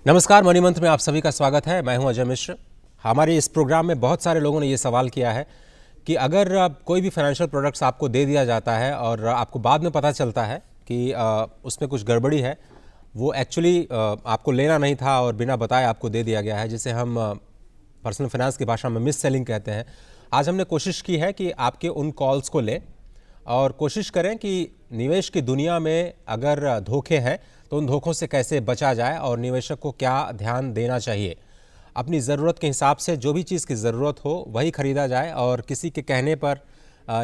नमस्कार, मनी मंत्र में आप सभी का स्वागत है। मैं हूं अजय मिश्र। हमारे इस प्रोग्राम में बहुत सारे लोगों ने ये सवाल किया है कि अगर कोई भी फाइनेंशियल प्रोडक्ट्स आपको दे दिया जाता है और आपको बाद में पता चलता है कि उसमें कुछ गड़बड़ी है, वो एक्चुअली आपको लेना नहीं था और बिना बताए आपको दे दिया गया है, जिसे हम पर्सनल फाइनेंस की भाषा में मिस सेलिंग कहते हैं। आज हमने कोशिश की है कि आपके उन कॉल्स को लें और कोशिश करें कि निवेश की दुनिया में अगर धोखे हैं तो उन धोखों से कैसे बचा जाए और निवेशक को क्या ध्यान देना चाहिए। अपनी ज़रूरत के हिसाब से जो भी चीज़ की ज़रूरत हो वही ख़रीदा जाए और किसी के कहने पर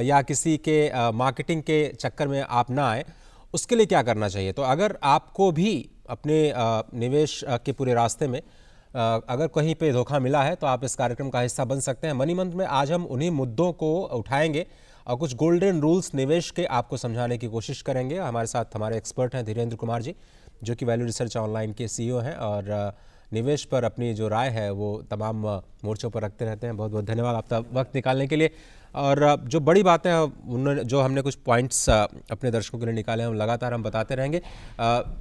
या किसी के मार्केटिंग के चक्कर में आप ना आए। उसके लिए क्या करना चाहिए? तो अगर आपको भी अपने निवेश के पूरे रास्ते में अगर कहीं पे धोखा मिला है तो आप इस कार्यक्रम का हिस्सा बन सकते हैं। मनी मंत्र में आज हम उन्हीं मुद्दों को उठाएंगे और कुछ गोल्डन रूल्स निवेश के आपको समझाने की कोशिश करेंगे। हमारे साथ हमारे एक्सपर्ट हैं धीरेन्द्र कुमार जी, जो कि वैल्यू रिसर्च ऑनलाइन के सीईओ हैं और निवेश पर अपनी जो राय है वो तमाम मोर्चों पर रखते रहते हैं। बहुत बहुत धन्यवाद आपका वक्त निकालने के लिए। और जो बड़ी बातें हैं उन्होंने जो हमने कुछ पॉइंट्स अपने दर्शकों के लिए निकाले हैं हम लगातार हम बताते रहेंगे।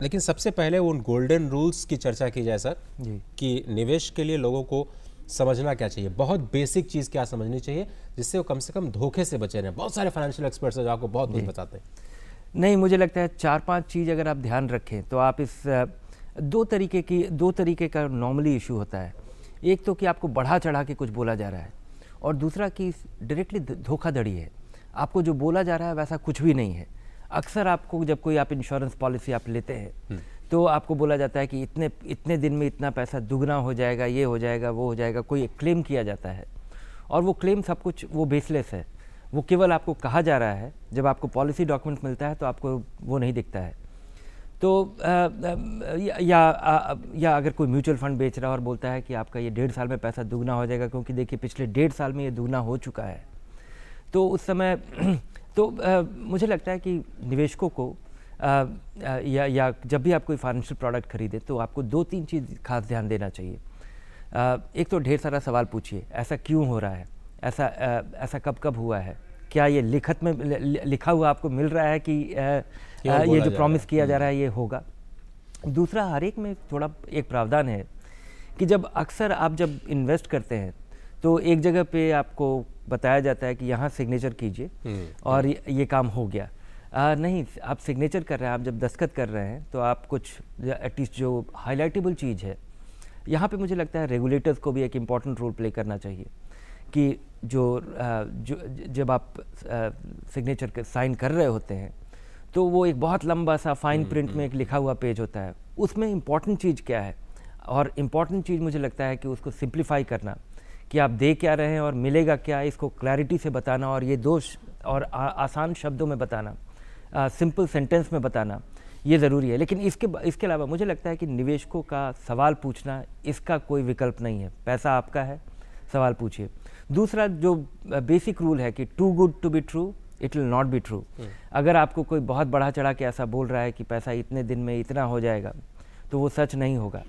लेकिन सबसे पहले उन गोल्डन रूल्स की चर्चा की जाए सर जी, कि निवेश के लिए लोगों को समझना क्या चाहिए। बहुत बेसिक चीज़ क्या समझनी चाहिए जिससे वो कम से कम धोखे से बचे रहें। बहुत सारे फाइनेंशियल एक्सपर्ट्स हैं जो आपको बहुत कुछ बताते हैं। नहीं, मुझे लगता है 4-5 चीज़ अगर आप ध्यान रखें तो आप इस दो तरीके का नॉर्मली इशू होता है। एक तो कि आपको बढ़ा चढ़ा के कुछ बोला जा रहा है और दूसरा कि डायरेक्टली धोखाधड़ी है। आपको जो बोला जा रहा है वैसा कुछ भी नहीं है। अक्सर आपको जब कोई आप इंश्योरेंस पॉलिसी आप लेते हैं तो आपको बोला जाता है कि इतने दिन में इतना पैसा दुगना हो जाएगा, ये हो जाएगा, वो हो जाएगा, कोई क्लेम किया जाता है और वो क्लेम सब कुछ वो बेसलेस है। वो केवल आपको कहा जा रहा है, जब आपको पॉलिसी डॉक्यूमेंट मिलता है तो आपको वो नहीं दिखता है। तो या अगर कोई म्यूचुअल फंड बेच रहा है और बोलता है कि आपका ये 1.5 साल में पैसा दुगना हो जाएगा, क्योंकि देखिए पिछले 1.5 साल में ये दुगना हो चुका है। तो उस समय तो मुझे लगता है कि निवेशकों को या जब भी आप कोई फाइनेंशियल प्रोडक्ट खरीदे तो आपको 2-3 चीज़ खास ध्यान देना चाहिए। एक तो ढेर सारा सवाल पूछिए, ऐसा क्यों हो रहा है, ऐसा कब हुआ है, क्या ये लिखत में लिखा हुआ आपको मिल रहा है कि ये जो प्रॉमिस किया जा रहा है ये होगा। दूसरा, हर एक में थोड़ा एक प्रावधान है कि अक्सर आप जब इन्वेस्ट करते हैं तो एक जगह पे आपको बताया जाता है कि यहाँ सिग्नेचर कीजिए और ये काम हो गया। नहीं, आप सिग्नेचर कर रहे हैं, आप जब दस्तखत कर रहे हैं तो आप कुछ एटलीस्ट जो हाईलाइटेबल चीज़ है, यहाँ पे मुझे लगता है रेगुलेटर्स को भी एक इम्पॉर्टेंट रोल प्ले करना चाहिए कि जब आप सिग्नेचर साइन कर रहे होते हैं तो वो एक बहुत लंबा सा फाइन प्रिंट में एक लिखा हुआ पेज होता है, उसमें इम्पॉर्टेंट चीज़ क्या है। और इम्पॉर्टेंट चीज़ मुझे लगता है कि उसको सिंप्लीफाई करना, कि आप दे क्या रहे हैं और मिलेगा क्या, इसको क्लैरिटी से बताना और ये दोष और आसान शब्दों में बताना, सिंपल सेंटेंस में बताना, ये ज़रूरी है। लेकिन इसके अलावा मुझे लगता है कि निवेशकों का सवाल पूछना, इसका कोई विकल्प नहीं है। पैसा आपका है, सवाल पूछिए। दूसरा जो बेसिक रूल है कि too good to be true it will not be true. अगर आपको कोई बहुत बढ़ा चढ़ा के ऐसा बोल रहा है कि पैसा इतने दिन में इतना हो जाएगा तो वो सच नहीं होगा।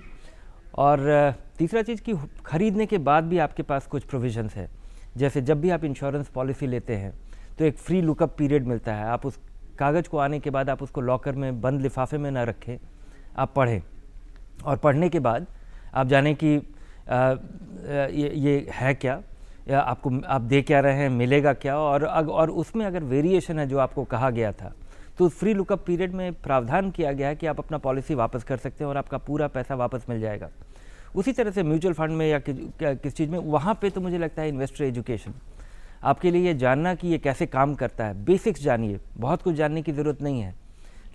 और तीसरा चीज़ कि खरीदने के बाद भी आपके पास कुछ प्रोविजंस है। जैसे जब भी आप इंश्योरेंस पॉलिसी लेते हैं तो एक फ्री लुकअप पीरियड मिलता है। आप उस कागज़ को आने के बाद आप उसको लॉकर में बंद लिफाफे में ना रखें, आप पढ़ें और पढ़ने के बाद आप जानें कि ये है क्या, या आप दे क्या रहे हैं, मिलेगा क्या, और उसमें अगर वेरिएशन है जो आपको कहा गया था तो फ्री लुकअप पीरियड में प्रावधान किया गया है कि आप अपना पॉलिसी वापस कर सकते हैं और आपका पूरा पैसा वापस मिल जाएगा। उसी तरह से म्यूचुअल फंड में या किस चीज़ में, वहाँ पे तो मुझे लगता है इन्वेस्टर एजुकेशन, आपके लिए ये जानना कि ये कैसे काम करता है, बेसिक्स जानिए। बहुत कुछ जानने की ज़रूरत नहीं है,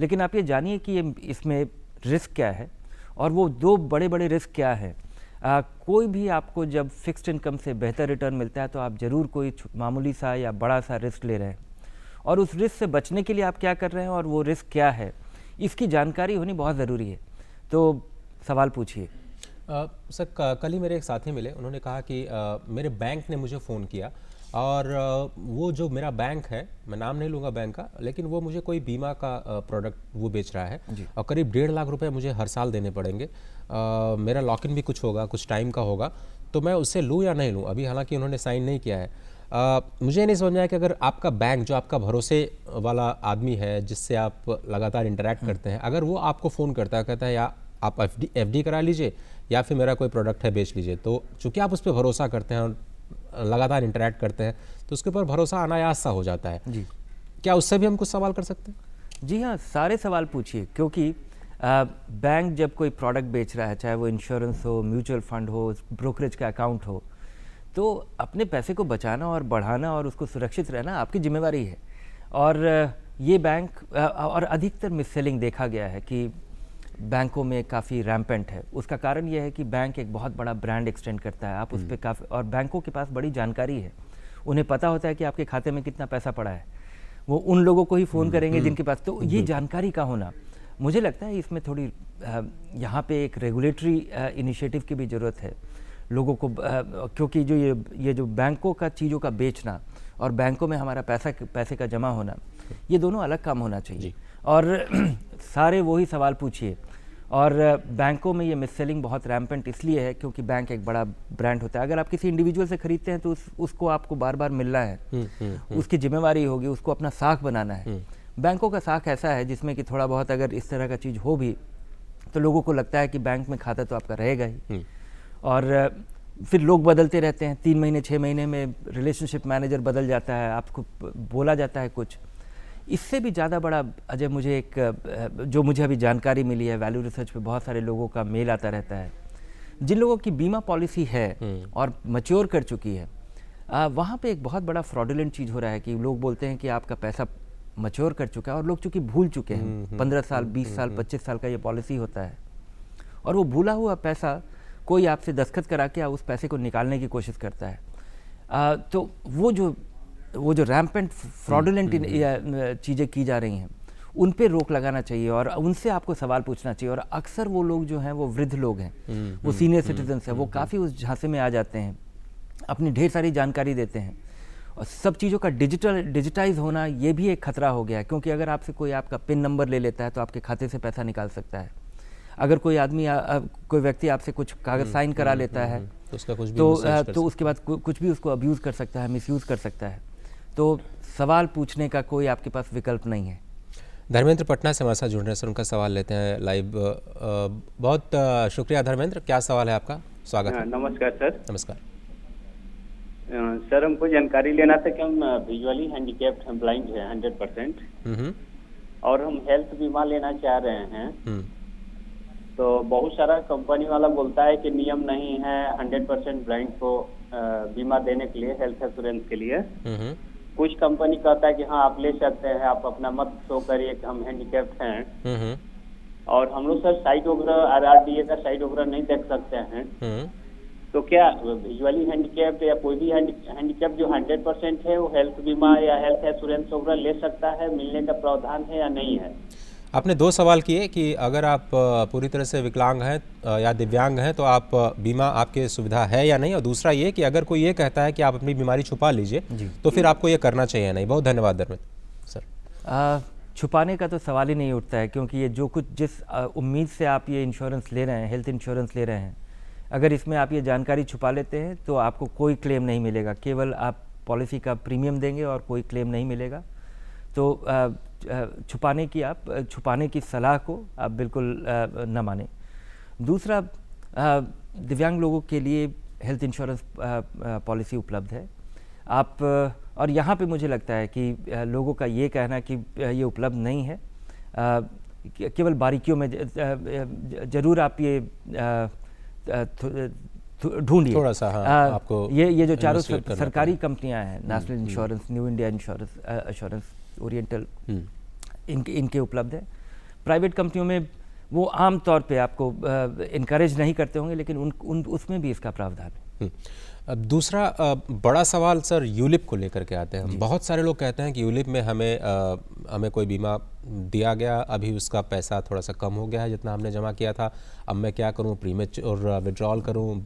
लेकिन आप ये जानिए कि इसमें रिस्क क्या है और वो 2 बड़े बड़े रिस्क क्या है। कोई भी आपको जब फिक्स्ड इनकम से बेहतर रिटर्न मिलता है तो आप ज़रूर कोई मामूली सा या बड़ा सा रिस्क ले रहे हैं, और उस रिस्क से बचने के लिए आप क्या कर रहे हैं और वो रिस्क क्या है, इसकी जानकारी होनी बहुत ज़रूरी है। तो सवाल पूछिए। सर, कल ही मेरे एक साथी मिले, उन्होंने कहा कि मेरे बैंक ने मुझे फ़ोन किया और वो जो मेरा बैंक है, मैं नाम नहीं लूँगा बैंक का, लेकिन वो मुझे कोई बीमा का प्रोडक्ट वो बेच रहा है और करीब 1.5 लाख रुपए मुझे हर साल देने पड़ेंगे। मेरा लॉक इन भी कुछ होगा, कुछ टाइम का होगा, तो मैं उससे लूँ या नहीं लूँ। अभी हालांकि उन्होंने साइन नहीं किया है। मुझे नहीं समझ में आया कि अगर आपका बैंक, जो आपका भरोसे वाला आदमी है जिससे आप लगातार इंटरेक्ट करते हैं, अगर वो आपको फ़ोन करता है, कहता है या आप एफडी करा लीजिए या फिर मेरा कोई प्रोडक्ट है बेच लीजिए। तो चूंकि आप उस पर भरोसा करते हैं और लगातार इंटरेक्ट करते हैं तो उसके ऊपर भरोसा अनायास सा हो जाता है जी। क्या उससे भी हम कुछ सवाल कर सकते हैं? जी हाँ, सारे सवाल पूछिए, क्योंकि बैंक जब कोई प्रोडक्ट बेच रहा है, चाहे वो इंश्योरेंस हो, म्यूचुअल फंड हो, ब्रोकरेज का अकाउंट हो, तो अपने पैसे को बचाना और बढ़ाना और उसको सुरक्षित रहना आपकी जिम्मेवारी है। और ये बैंक और अधिकतर मिससेलिंग देखा गया है कि बैंकों में काफ़ी रैम्पेंट है। उसका कारण यह है कि बैंक एक बहुत बड़ा ब्रांड एक्सटेंड करता है, आप उस पर काफ़ी, और बैंकों के पास बड़ी जानकारी है, उन्हें पता होता है कि आपके खाते में कितना पैसा पड़ा है, वो उन लोगों को ही फ़ोन करेंगे जिनके पास, तो ये जानकारी का होना, मुझे लगता है इसमें थोड़ी यहाँ पे एक रेगुलेटरी इनिशिएटिव की भी ज़रूरत है लोगों को, क्योंकि जो ये जो बैंकों का चीज़ों का बेचना और बैंकों में हमारा पैसे का जमा होना, ये दोनों अलग काम होना चाहिए। और सारे वही सवाल पूछिए। और बैंकों में ये मिससेलिंग बहुत रैम्पेंट इसलिए है क्योंकि बैंक एक बड़ा ब्रांड होता है। अगर आप किसी इंडिविजुअल से खरीदते हैं तो उसको आपको बार बार मिलना है, उसकी जिम्मेवारी होगी, उसको अपना साख बनाना है। बैंकों का साख ऐसा है जिसमें कि थोड़ा बहुत अगर इस तरह का चीज़ हो भी तो लोगों को लगता है कि बैंक में खाता तो आपका रहेगा ही, और फिर लोग बदलते रहते हैं, 3 महीने 6 महीने में रिलेशनशिप मैनेजर बदल जाता है, आपको बोला जाता है कुछ। इससे भी ज़्यादा बड़ा अजय, मुझे एक जो मुझे अभी जानकारी मिली है, वैल्यू रिसर्च पे बहुत सारे लोगों का मेल आता रहता है, जिन लोगों की बीमा पॉलिसी है और मैच्योर कर चुकी है, वहाँ पे एक बहुत बड़ा फ्रॉडुलेंट चीज़ हो रहा है कि लोग बोलते हैं कि आपका पैसा मैच्योर कर चुका है, और लोग चूँकि भूल चुके हैं, 15 साल 20 साल 25 साल का ये पॉलिसी होता है, और वो भूला हुआ पैसा कोई आपसे दस्तखत करा के उस पैसे को निकालने की कोशिश करता है। तो वो जो रैम्पेंट फ्रॉडुलेंट चीज़ें की जा रही हैं, उन पे रोक लगाना चाहिए और उनसे आपको सवाल पूछना चाहिए। और अक्सर वो लोग जो हैं वो वृद्ध लोग हैं, वो सीनियर सिटीजन्स हैं, वो काफ़ी उस झांसे में आ जाते हैं, अपनी ढेर सारी जानकारी देते हैं। और सब चीज़ों का डिजिटाइज होना ये भी एक खतरा हो गया है, क्योंकि अगर आपसे कोई आपका पिन नंबर ले लेता है तो आपके खाते से पैसा निकाल सकता है। अगर कोई आदमी कोई व्यक्ति आपसे कुछ कागज साइन करा लेता है तो उसका कुछ भी तो उसके बाद कुछ भी उसको अब्यूज़ कर सकता है, मिसयूज़ कर सकता है। तो सवाल पूछने का कोई आपके पास विकल्प नहीं है। धर्मेंद्र पटना से हमारे साथ जुड़ रहे हैं सर, उनका सवाल लेते हैं लाइव। बहुत शुक्रिया धर्मेंद्र, क्या सवाल है आपका? स्वागत है। नमस्कार सर। नमस्कार सर, हमको जानकारी लेना था कि हम विजुअली हैंडीकैप्ड हम ब्लाइंड है 100%, और हम हेल्थ बीमा लेना चाह रहे हैं। तो बहुत सारा कंपनी वाला बोलता है कि नियम नहीं है 100% ब्लाइंड को बीमा देने के लिए, हेल्थ इंश्योरेंस के लिए। कुछ कंपनी कहता है कि हाँ आप ले सकते हैं, आप अपना मत शो करिए कि हम हैंडीकैप्ड हैं। और हम लोग सर साइट वगैरह RRDA का साइट वगैरह नहीं देख सकते हैं। तो क्या विजुअली हैंडीकैप्ड या कोई भी हैंडीकैप जो 100% है वो हेल्थ बीमा या हेल्थ इंश्योरेंस वगैरह ले सकता है, मिलने का प्रावधान है या नहीं है? आपने 2 सवाल किए कि अगर आप पूरी तरह से विकलांग हैं या दिव्यांग हैं तो आप बीमा आपके सुविधा है या नहीं, और दूसरा ये कि अगर कोई ये कहता है कि आप अपनी बीमारी छुपा लीजिए तो फिर आपको ये करना चाहिए या नहीं। बहुत धन्यवाद धर्मेंद्र सर। छुपाने का तो सवाल ही नहीं उठता है, क्योंकि ये जो कुछ जिस उम्मीद से आप ये इंश्योरेंस ले रहे हैं, हेल्थ इंश्योरेंस ले रहे हैं, अगर इसमें आप ये जानकारी छुपा लेते हैं तो आपको कोई क्लेम नहीं मिलेगा, केवल आप पॉलिसी का प्रीमियम देंगे और कोई क्लेम नहीं मिलेगा। तो छुपाने की सलाह को आप बिल्कुल न मानें। दूसरा, दिव्यांग लोगों के लिए हेल्थ इंश्योरेंस पॉलिसी उपलब्ध है। आप और यहाँ पे मुझे लगता है कि लोगों का ये कहना कि ये उपलब्ध नहीं है, केवल बारीकियों में ज़रूर आप ये ढूंढिए थोड़ा सा। हाँ, आपको ये जो चारों सरकारी कंपनियां हैं, national insurance, new India insurance, oriental, इनके उपलब्ध है। प्राइवेट कंपनियों में वो आम तौर पे आपको इनकरेज नहीं करते होंगे, लेकिन उसमें भी इसका प्रावधान है। अब दूसरा बड़ा सवाल सर यूलिप को लेकर के आते हैं। बहुत सारे लोग कहते हैं कि यूलिप में हमें कोई बीमा दिया गया, अभी उसका पैसा थोड़ा सा कम हो गया है जितना हमने जमा किया था, अब मैं क्या करूं, प्रीमियम और विड्रॉल करूं,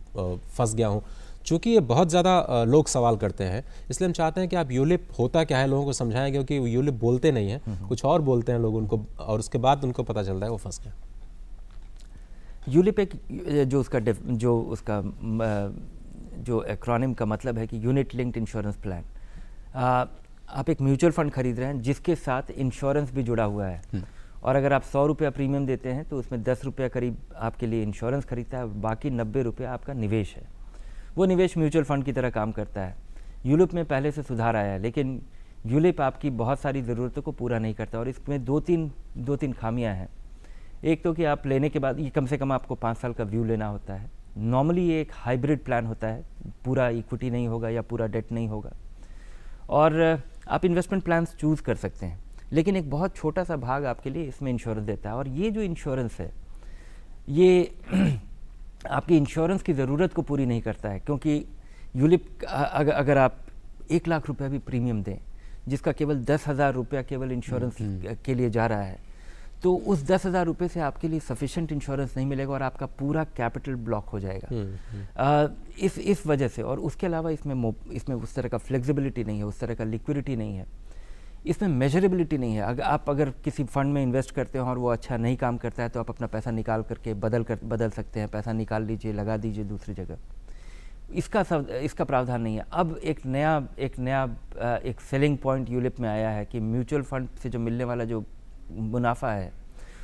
फंस गया हूं। चूँकि ये बहुत ज़्यादा लोग सवाल करते हैं, इसलिए हम चाहते हैं कि आप यूलिप होता क्या है लोगों को समझाएं, क्योंकि यूलिप बोलते नहीं हैं, कुछ और बोलते हैं लोग उनको, और उसके बाद उनको पता चलता है वो फंस गया। यूलिप एक जो एक्रोनिम का मतलब है कि यूनिट लिंक्ड इंश्योरेंस प्लान। आप एक म्यूचुअल फंड खरीद रहे हैं जिसके साथ इंश्योरेंस भी जुड़ा हुआ है, और अगर आप 100 रुपया प्रीमियम देते हैं तो उसमें 10 रुपया करीब आपके लिए इंश्योरेंस खरीदता है, बाकी 90 रुपया आपका निवेश है। वो निवेश म्यूचुअल फंड की तरह काम करता है। यूरोप में पहले से सुधार आया है, लेकिन यूलिप आपकी बहुत सारी ज़रूरतों को पूरा नहीं करता और इसमें दो तीन खामियां हैं। एक तो कि आप लेने के बाद ये कम से कम आपको 5 साल का व्यू लेना होता है। नॉर्मली ये एक हाइब्रिड प्लान होता है, पूरा इक्विटी नहीं होगा या पूरा डेट नहीं होगा, और आप इन्वेस्टमेंट प्लान्स चूज़ कर सकते हैं, लेकिन एक बहुत छोटा सा भाग आपके लिए इसमें इंश्योरेंस देता है। और ये जो इंश्योरेंस है ये आपकी इंश्योरेंस की ज़रूरत को पूरी नहीं करता है, क्योंकि यूलिप अगर आप 1 लाख रुपया भी प्रीमियम दें, जिसका केवल 10,000 रुपया केवल इंश्योरेंस के लिए जा रहा है, तो उस 10,000 रुपये से आपके लिए सफिशेंट इंश्योरेंस नहीं मिलेगा और आपका पूरा कैपिटल ब्लॉक हो जाएगा। इस वजह से, और उसके अलावा इसमें उस तरह का फ्लेक्सिबिलिटी नहीं है, उस तरह का लिक्विडिटी नहीं है, इसमें मेजरेबिलिटी नहीं है। अगर किसी फंड में इन्वेस्ट करते हो और वो अच्छा नहीं काम करता है तो आप अपना पैसा निकाल करके बदल सकते हैं, पैसा निकाल लीजिए, लगा दीजिए दूसरी जगह। इसका प्रावधान नहीं है। अब एक नया सेलिंग पॉइंट यूलिप में आया है कि म्यूचुअल फंड से जो मिलने वाला जो मुनाफा है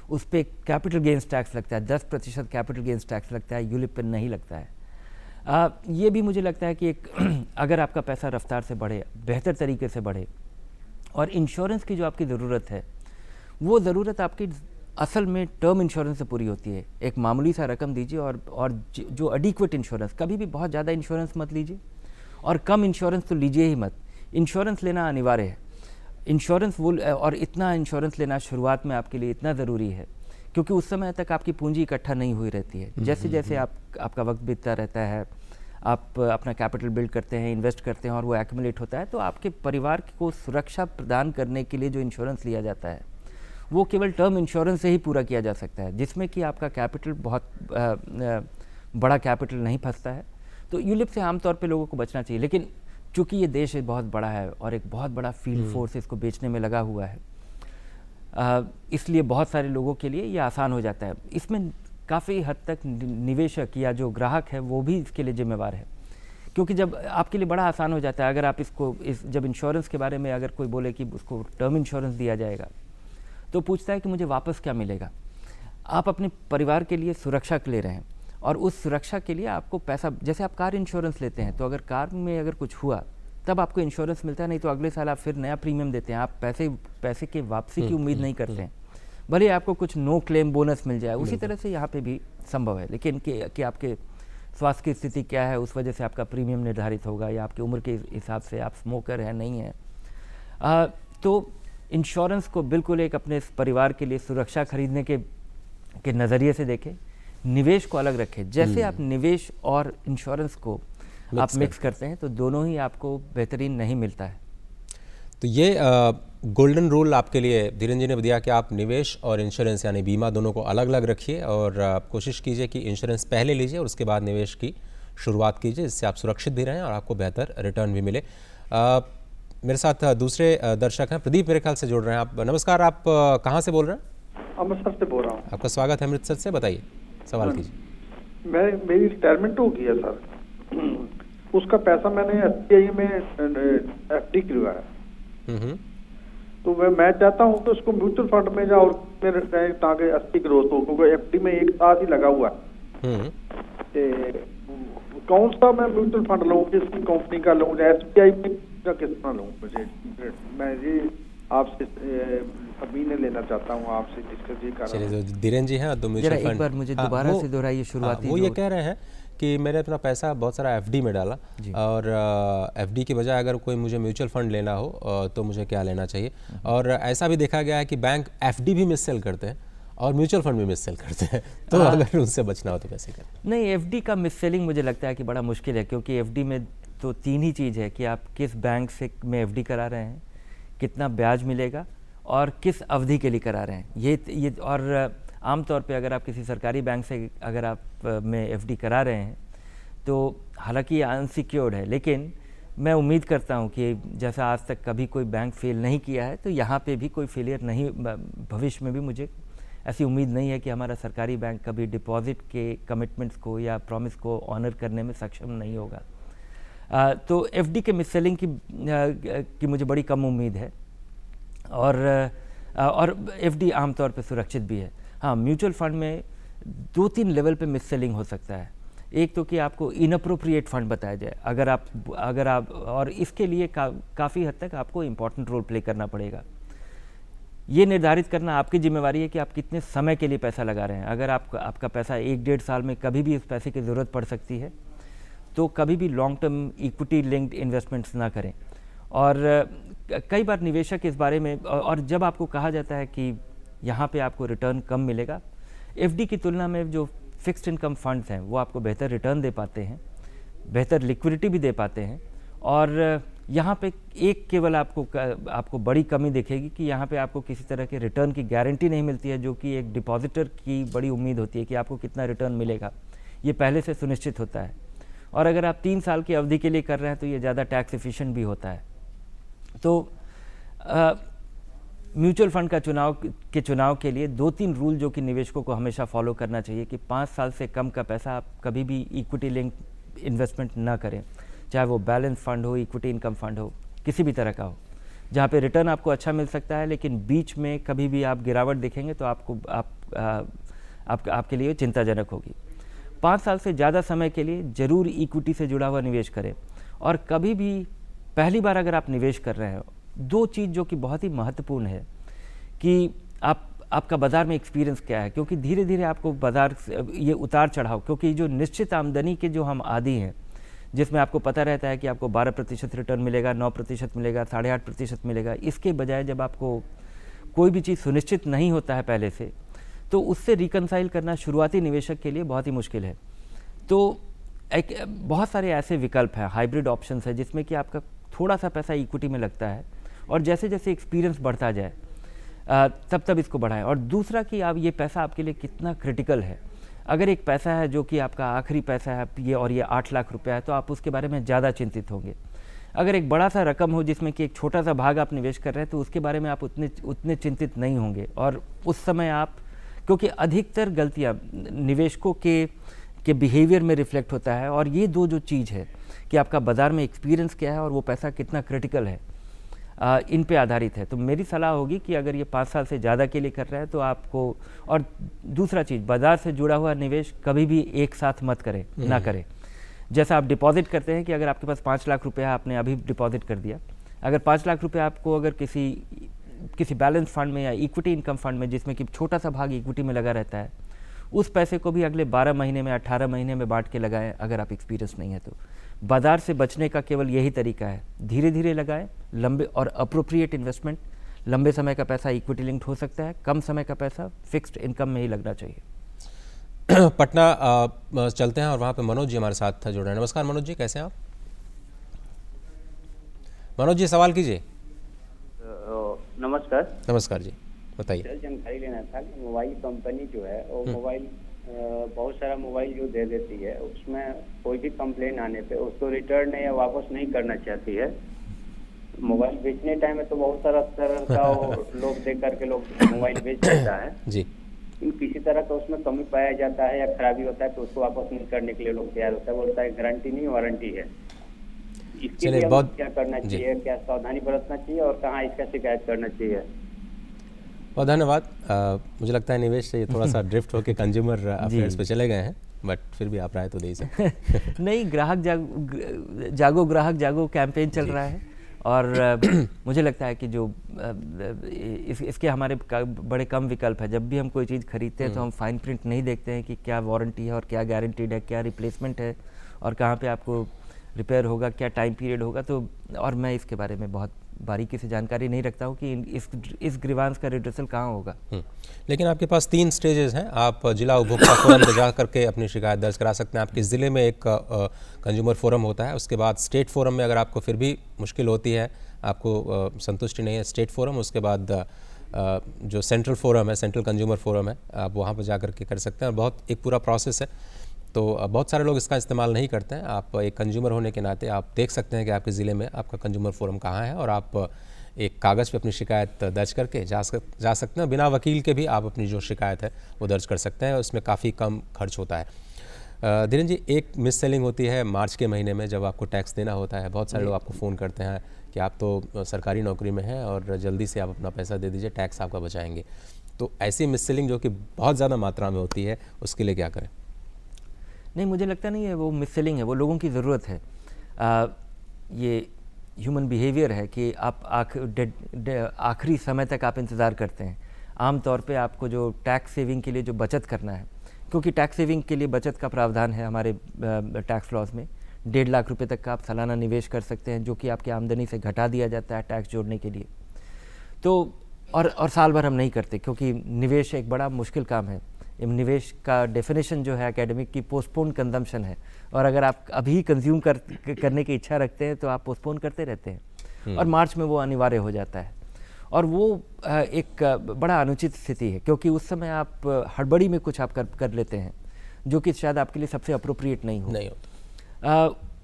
उस पर कैपिटल गेन्स टैक्स लगता है, 10% कैपिटल गेन्स टैक्स लगता है, यूलिप पर नहीं लगता है। ये भी मुझे लगता है कि अगर आपका पैसा रफ्तार से बढ़े, बेहतर तरीके से बढ़े, और इंश्योरेंस की जो आपकी ज़रूरत है वो ज़रूरत आपकी असल में टर्म इंश्योरेंस से पूरी होती है। एक मामूली सा रकम दीजिए और जो एडिक्वेट इंश्योरेंस, कभी भी बहुत ज़्यादा इंश्योरेंस मत लीजिए और कम इंश्योरेंस तो लीजिए ही मत। इंश्योरेंस लेना अनिवार्य है। और इतना इंश्योरेंस लेना शुरुआत में आपके लिए इतना ज़रूरी है क्योंकि उस समय तक आपकी पूंजी इकट्ठा नहीं हुई रहती है। जैसे जैसे आपका वक्त बीतता रहता है, आप अपना कैपिटल बिल्ड करते हैं, इन्वेस्ट करते हैं और वो एक्यूमुलेट होता है, तो आपके परिवार को सुरक्षा प्रदान करने के लिए जो इंश्योरेंस लिया जाता है वो केवल टर्म इंश्योरेंस से ही पूरा किया जा सकता है, जिसमें कि आपका कैपिटल बहुत बड़ा कैपिटल नहीं फंसता है। तो यूलिप से आमतौर पे लोगों को बचना चाहिए, लेकिन चूँकि ये देश बहुत बड़ा है और एक बहुत बड़ा फील्ड फोर्स इसको बेचने में लगा हुआ है, इसलिए बहुत सारे लोगों के लिए ये आसान हो जाता है। इसमें काफ़ी हद तक निवेशक या जो ग्राहक है वो भी इसके लिए जिम्मेवार है, क्योंकि जब आपके लिए बड़ा आसान हो जाता है, अगर आप जब इंश्योरेंस के बारे में अगर कोई बोले कि उसको टर्म इंश्योरेंस दिया जाएगा तो पूछता है कि मुझे वापस क्या मिलेगा। आप अपने परिवार के लिए सुरक्षा ले रहे हैं और उस सुरक्षा के लिए आपको पैसा, जैसे आप कार इंश्योरेंस लेते हैं तो अगर कार में अगर कुछ हुआ तब आपको इंश्योरेंस मिलता है, नहीं तो अगले साल आप फिर नया प्रीमियम देते हैं। आप पैसे के वापसी की उम्मीद नहीं करते हैं, भले आपको कुछ नो क्लेम बोनस मिल जाए। उसी तरह से यहाँ पे भी संभव है, लेकिन कि आपके स्वास्थ्य की स्थिति क्या है उस वजह से आपका प्रीमियम निर्धारित होगा, या आपकी उम्र के हिसाब से आप स्मोकर है नहीं है। तो इंश्योरेंस को बिल्कुल एक अपने परिवार के लिए सुरक्षा खरीदने के नज़रिए से देखें, निवेश को अलग रखें। जैसे आप निवेश और इंश्योरेंस को आप मिक्स करते हैं तो दोनों ही आपको बेहतरीन नहीं मिलता है। तो ये गोल्डन रूल आपके लिए धीरेन जी ने दिया कि आप निवेश और इंश्योरेंस यानी बीमा दोनों को अलग अलग रखिए और कोशिश कीजिए कि इंश्योरेंस पहले लीजिए और उसके बाद निवेश की शुरुआत कीजिए, जिससे आप सुरक्षित भी रहें और आपको बेहतर रिटर्न भी मिले। मेरे साथ दूसरे दर्शक हैं, प्रदीप मेरे ख्याल से जुड़ रहे हैं। आप नमस्कार, आप कहाँ से बोल रहे हैं? अमृतसर से बोल रहा हूँ। आपका स्वागत है अमृतसर से, बताइए, सवाल कीजिए। मेरी रिटायरमेंट हो गई है सर, उसका पैसा मैंने SBI में FD करवाया, तो मैं चाहता हूँ कि उसको म्यूचुअल फंड में जाओ मेरे ताकि अच्छी ग्रोथ हो, क्योंकि FD में एक साथ ही लगा हुआ है। कौन सा मैं म्यूचुअल फंड लूँ, किस कंपनी का लूँ, SBI का किस तरह लूँ? मुझे मैं ये आपसे अभी ने लेना चाहता हूँ, आपसे डिस्कस ये कर रहा हूँ। चलिए, धीरेन जी हैं तो म्यूचुअल फंड, एक बार मुझे दोबारा से दोहराइए शुरुआती। वो ये कह रहे हैं कि मैंने अपना पैसा बहुत सारा FD में डाला और FD की बजाय अगर कोई मुझे म्यूचुअल फंड लेना हो तो मुझे क्या लेना चाहिए। और ऐसा भी देखा गया है कि बैंक FD भी मिस सेल करते हैं और म्यूचुअल फंड भी मिस सेल करते हैं, तो अगर उनसे बचना हो तो कैसे करें? नहीं, FD का मिस सेलिंग मुझे लगता है कि बड़ा मुश्किल है, क्योंकि FD में तो 3 ही चीज़ है कि आप किस बैंक से में FD करा रहे हैं, कितना ब्याज मिलेगा और किस अवधि के लिए करा रहे हैं। ये और आमतौर पे अगर आप किसी सरकारी बैंक से अगर आप में FD करा रहे हैं तो हालांकि ये अनसिक्योर्ड है, लेकिन मैं उम्मीद करता हूँ कि जैसा आज तक कभी कोई बैंक फेल नहीं किया है तो यहाँ पे भी कोई फेलियर नहीं, भविष्य में भी मुझे ऐसी उम्मीद नहीं है कि हमारा सरकारी बैंक कभी डिपॉजिट के कमिटमेंट्स को या प्रॉमिस को ऑनर करने में सक्षम नहीं होगा। तो FD के मिस सेलिंग की मुझे बड़ी कम उम्मीद है। और और एफडी आमतौर पे सुरक्षित भी है। हाँ, म्यूचुअल फंड में 2-3 लेवल पे मिस सेलिंग हो सकता है। एक तो कि आपको इनअप्रोप्रिएट फंड बताया जाए, अगर आप और इसके लिए काफ़ी हद तक आपको इम्पॉर्टेंट रोल प्ले करना पड़ेगा। ये निर्धारित करना आपकी जिम्मेवारी है कि आप कितने समय के लिए पैसा लगा रहे हैं। अगर आपका पैसा 1-1.5 साल में कभी भी इस पैसे की ज़रूरत पड़ सकती है, तो कभी भी long term equity linked investments ना करें। और कई बार निवेशक इस बारे में, और जब आपको कहा जाता है कि यहाँ पे आपको रिटर्न कम मिलेगा, एफडी की तुलना में जो फिक्स्ड इनकम फंड्स हैं वो आपको बेहतर रिटर्न दे पाते हैं, बेहतर लिक्विडिटी भी दे पाते हैं। और यहाँ पे एक केवल आपको बड़ी कमी दिखेगी कि यहाँ पे आपको किसी तरह के रिटर्न की गारंटी नहीं मिलती है, जो कि एक डिपॉजिटर की बड़ी उम्मीद होती है कि आपको कितना रिटर्न मिलेगा, ये पहले से सुनिश्चित होता है। और अगर आप 3 साल की अवधि के लिए कर रहे हैं तो ये ज़्यादा टैक्स एफिशिएंट भी होता है। तो म्यूचुअल फंड का चुनाव के लिए 2-3 रूल जो कि निवेशकों को हमेशा फॉलो करना चाहिए कि 5 साल से कम का पैसा आप कभी भी इक्विटी लिंक इन्वेस्टमेंट ना करें, चाहे वो बैलेंस फंड हो, इक्विटी इनकम फंड हो, किसी भी तरह का हो, जहाँ पे रिटर्न आपको अच्छा मिल सकता है, लेकिन बीच में कभी भी आप गिरावट देखेंगे तो आपके लिए चिंताजनक होगी। 5 साल से ज़्यादा समय के लिए ज़रूर इक्विटी से जुड़ा हुआ निवेश करें। और कभी भी पहली बार अगर आप निवेश कर रहे हो, 2 चीज़ जो कि बहुत ही महत्वपूर्ण है कि आपका बाज़ार में एक्सपीरियंस क्या है, क्योंकि धीरे धीरे आपको बाज़ार ये उतार चढ़ाव, क्योंकि जो निश्चित आमदनी के जो हम आदी हैं, जिसमें आपको पता रहता है कि आपको 12% रिटर्न मिलेगा, 9% मिलेगा, 8.5% मिलेगा, इसके बजाय जब आपको कोई भी चीज़ सुनिश्चित नहीं होता है पहले से, तो उससे रिकनसाइल करना शुरुआती निवेशक के लिए बहुत ही मुश्किल है। तो बहुत सारे ऐसे विकल्प हैं, हाइब्रिड ऑप्शंस है, जिसमें कि आपका थोड़ा सा पैसा इक्विटी में लगता है और जैसे जैसे एक्सपीरियंस बढ़ता जाए तब इसको बढ़ाएं। और दूसरा कि आप ये पैसा आपके लिए कितना क्रिटिकल है। अगर एक पैसा है जो कि आपका आखिरी पैसा है ये 8 लाख रुपया है, तो आप उसके बारे में ज़्यादा चिंतित होंगे। अगर एक बड़ा सा रकम हो जिसमें कि एक छोटा सा भाग आप निवेश कर रहे हैं, तो उसके बारे में आप उतने चिंतित नहीं होंगे। और उस समय आप, क्योंकि अधिकतर गलतियाँ निवेशकों के बिहेवियर में रिफ्लेक्ट होता है, और ये 2 जो चीज़ है कि आपका बाज़ार में एक्सपीरियंस क्या है और वो पैसा कितना क्रिटिकल है, इन पे आधारित है। तो मेरी सलाह होगी कि अगर ये 5 साल से ज़्यादा के लिए कर रहे हैं तो आपको, और दूसरा चीज़, बाज़ार से जुड़ा हुआ निवेश कभी भी एक साथ मत करें, ना करें। जैसा आप डिपॉजिट करते हैं कि अगर आपके पास 5 लाख रुपया आपने अभी डिपॉजिट कर दिया, अगर 5 लाख रुपया आपको अगर किसी बैलेंस फंड में या इक्विटी इनकम फंड में, जिसमें कि छोटा सा भाग इक्विटी में लगा रहता है, उस पैसे को भी अगले 12 महीने में 18 महीने में बांट के लगाएं। अगर आप एक्सपीरियंस नहीं है तो बाजार से बचने का केवल यही तरीका है, धीरे धीरे लगाएं। लंबे और अप्रोप्रिएट इन्वेस्टमेंट, लंबे समय का पैसा इक्विटी लिंक्ड हो सकता है, कम समय का पैसा फिक्स्ड इनकम में ही लगना चाहिए। पटना चलते हैं और वहाँ पे मनोज जी हमारे साथ जुड़ रहे हैं। नमस्कार मनोज जी, कैसे हैं आप? मनोज जी सवाल कीजिए। नमस्कार। नमस्कार जी, बताइए। सर जानकारी लेना था कि मोबाइल कंपनी जो है वो मोबाइल बहुत सारा मोबाइल जो दे देती है, उसमें कोई भी कंप्लेन आने पे उसको रिटर्न या वापस नहीं करना चाहती है। मोबाइल बेचने टाइम में तो बहुत सारा तरह का लोग देख करके लोग मोबाइल बेच देता है जी, किसी तरह का उसमें कमी पाया जाता है या खराबी होता है तो उसको वापस नहीं करने के लिए लोग तैयार होता है, बोलता है गारंटी नहीं वारंटी है। इसके लिए बहुत क्या करना चाहिए, क्या सावधानी बरतना चाहिए और कहाँ इसका शिकायत करना चाहिए? बहुत धन्यवाद। मुझे लगता है निवेश से थोड़ा सा ड्रिफ्ट होकर कंज्यूमर अफेयर्स पे चले गए हैं, बट फिर भी आप राय तो दे ही सकते। नहीं, ग्राहक जागो कैंपेन चल रहा है, और मुझे लगता है कि जो इसके हमारे बड़े कम विकल्प है। जब भी हम कोई चीज़ खरीदते हैं तो हम फाइन प्रिंट नहीं देखते हैं कि क्या वारंटी है और क्या गारंटीड है, क्या रिप्लेसमेंट है और कहाँ पे आपको रिपेयर होगा, क्या टाइम पीरियड होगा। तो और मैं इसके बारे में बहुत बारीकी से जानकारी नहीं रखता हूँ कि इस ग्रीवांस का रिड्रेसल कहाँ होगा। लेकिन आपके पास 3 स्टेजेस हैं। आप जिला उपभोक्ता फोरम में जा करके अपनी शिकायत दर्ज करा सकते हैं। आपके ज़िले में एक कंज्यूमर फोरम होता है, उसके बाद स्टेट फोरम में अगर आपको फिर भी मुश्किल होती है, आपको संतुष्टि नहीं है, स्टेट फोरम, उसके बाद जो सेंट्रल फोरम है, सेंट्रल कंज्यूमर फोरम है, आप वहाँ पर जा करके कर सकते हैं। और बहुत एक पूरा प्रोसेस है, तो बहुत सारे लोग इसका इस्तेमाल नहीं करते हैं। आप एक कंज्यूमर होने के नाते आप देख सकते हैं कि आपके ज़िले में आपका कंज्यूमर फोरम कहाँ है, और आप एक कागज़ पे अपनी शिकायत दर्ज करके जा सकते हैं। बिना वकील के भी आप अपनी जो शिकायत है वो दर्ज कर सकते हैं, उसमें काफ़ी कम खर्च होता है। धीरेन्द्र जी, एक मिस सेलिंग होती है मार्च के महीने में जब आपको टैक्स देना होता है। बहुत सारे लोग आपको फ़ोन करते हैं कि आप तो सरकारी नौकरी में हैं और जल्दी से आप अपना पैसा दे दीजिए, टैक्स आपका बचाएंगे। तो ऐसी मिससेलिंग जो कि बहुत ज़्यादा मात्रा में होती है, उसके लिए क्या करें? नहीं, मुझे लगता नहीं है वो मिससेलिंग है, वो लोगों की ज़रूरत है। ये ह्यूमन बिहेवियर है कि आप आखिरी समय तक आप इंतज़ार करते हैं। आम तौर पे आपको जो टैक्स सेविंग के लिए जो बचत करना है, क्योंकि टैक्स सेविंग के लिए बचत का प्रावधान है हमारे टैक्स लॉज में, 1.5 लाख रुपए तक का आप सालाना निवेश कर सकते हैं, जो कि आपकी आमदनी से घटा दिया जाता है टैक्स जोड़ने के लिए। तो और साल भर हम नहीं करते, क्योंकि निवेश एक बड़ा मुश्किल काम है। निवेश का डेफिनेशन जो है एकेडमिक की पोस्टपोन कंजम्पशन है, और अगर आप अभी कंज्यूम करने की इच्छा रखते हैं तो आप पोस्टपोन करते रहते हैं, और मार्च में वो अनिवार्य हो जाता है। और वो एक बड़ा अनुचित स्थिति है, क्योंकि उस समय आप हड़बड़ी में कुछ आप कर लेते हैं जो कि शायद आपके लिए सबसे अप्रोप्रिएट नहीं हो।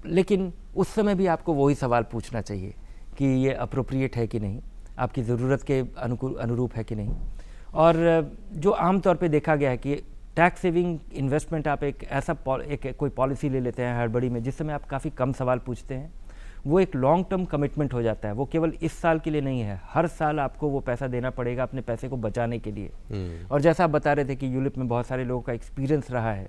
लेकिन उस समय भी आपको वही सवाल पूछना चाहिए कि ये अप्रोप्रिएट है कि नहीं, आपकी ज़रूरत के अनुरूप है कि नहीं। और जो आम तौर पे देखा गया है कि टैक्स सेविंग इन्वेस्टमेंट, आप एक ऐसा कोई पॉलिसी ले लेते हैं हड़बड़ी में, जिस समय आप काफ़ी कम सवाल पूछते हैं, वो एक लॉन्ग टर्म कमिटमेंट हो जाता है। वो केवल इस साल के लिए नहीं है, हर साल आपको वो पैसा देना पड़ेगा अपने पैसे को बचाने के लिए। और जैसा आप बता रहे थे कि यूरोप में बहुत सारे लोगों का एक्सपीरियंस रहा है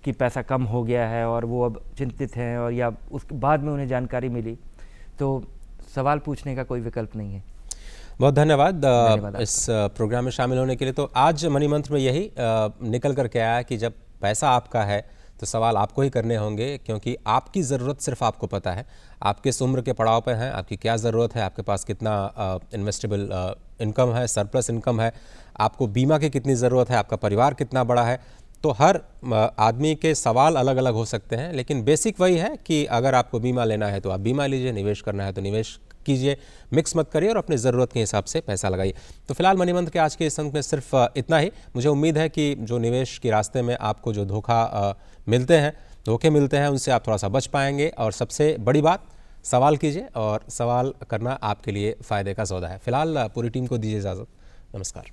कि पैसा कम हो गया है और वो अब चिंतित हैं, और या उसके बाद में उन्हें जानकारी मिली, तो सवाल पूछने का कोई विकल्प नहीं है। बहुत धन्यवाद इस प्रोग्राम में शामिल होने के लिए। तो आज मनी मंत्र में यही निकल कर के आया कि जब पैसा आपका है तो सवाल आपको ही करने होंगे, क्योंकि आपकी ज़रूरत सिर्फ आपको पता है। आप किस उम्र के पड़ाव पर हैं, आपकी क्या ज़रूरत है, आपके पास कितना इन्वेस्टेबल इनकम है, सरप्लस इनकम है, आपको बीमा की कितनी ज़रूरत है, आपका परिवार कितना बड़ा है। तो हर आदमी के सवाल अलग अलग हो सकते हैं, लेकिन बेसिक वही है कि अगर आपको बीमा लेना है तो आप बीमा लीजिए, निवेश करना है तो निवेश कीजिए, मिक्स मत करिए और अपनी ज़रूरत के हिसाब से पैसा लगाइए। तो फिलहाल मनी मंत्र के आज के इस अंक में सिर्फ इतना ही। मुझे उम्मीद है कि जो निवेश के रास्ते में आपको जो धोखे मिलते हैं उनसे आप थोड़ा सा बच पाएंगे। और सबसे बड़ी बात, सवाल कीजिए, और सवाल करना आपके लिए फ़ायदे का सौदा है। फिलहाल पूरी टीम को दीजिए इजाज़त। नमस्कार।